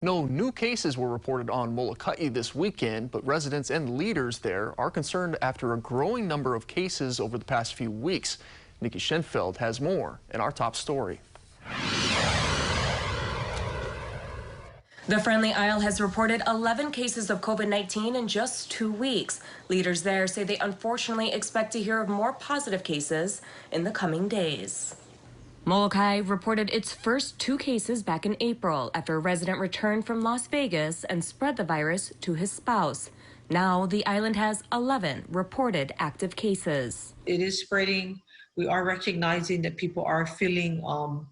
No new cases were reported on Molokai this weekend, but residents and leaders there are concerned after a growing number of cases over the past few weeks. Nikki Schenfeld has more in our top story. The Friendly Isle has reported 11 cases of COVID-19 in just 2 weeks. Leaders there say they unfortunately expect to hear of more positive cases in the coming days. Molokai reported its first 2 cases back in April after a resident returned from Las Vegas and spread the virus to his spouse. Now the island has 11 reported active cases. It is spreading. We are recognizing that people are feeling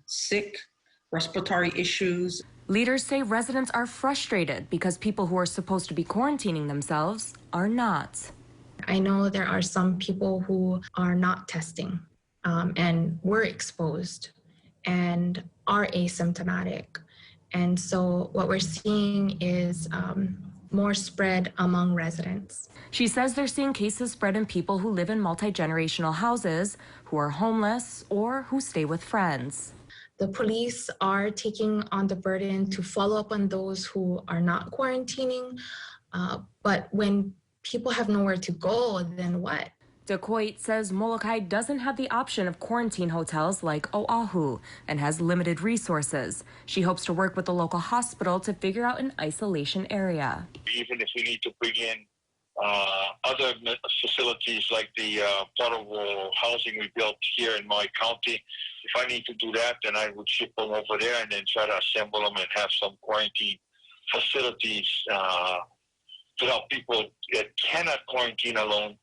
sick, respiratory issues. Leaders say residents are frustrated because people who are supposed to be quarantining themselves are not. I know there are some people who are not testing and were exposed and are asymptomatic. And so what we're seeing is more spread among residents. She says they're seeing cases spread in people who live in multi-generational houses, who are homeless, or who stay with friends. The police are taking on the burden to follow up on those who are not quarantining. But when people have nowhere to go, then what? DeCoit says Molokai doesn't have the option of quarantine hotels like Oahu and has limited resources. She hopes to work with the local hospital to figure out an isolation area. Even if we need to bring in other facilities like the portable housing we built here in my county, if I need to do that, then I would ship them over there and then try to assemble them and have some quarantine facilities to help people that cannot quarantine alone.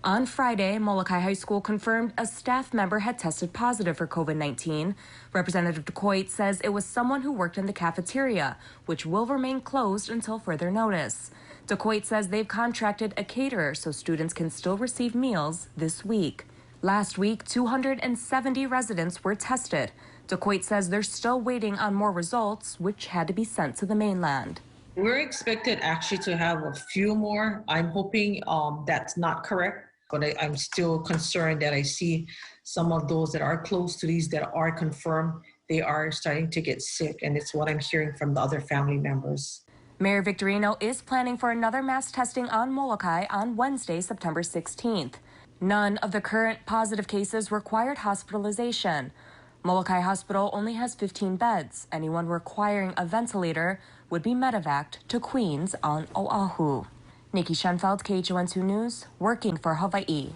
On Friday, Molokai High School confirmed a staff member had tested positive for COVID-19. Representative DeCoit says it was someone who worked in the cafeteria, which will remain closed until further notice. DeCoit says they've contracted a caterer so students can still receive meals this week. Last week, 270 residents were tested. DeCoit says they're still waiting on more results, which had to be sent to the mainland. We're expected actually to have a few more. I'm hoping that's not correct, but I'm still concerned that I see some of those that are close to these that are confirmed, they are starting to get sick, and it's what I'm hearing from the other family members. Mayor Victorino is planning for another mass testing on Molokai on Wednesday, September 16th. None of the current positive cases required hospitalization. Molokai Hospital only has 15 beds. Anyone requiring a ventilator would be medevaced to Queens on Oahu. Nikki Schenfeld, KHON2 News, working for Hawaii.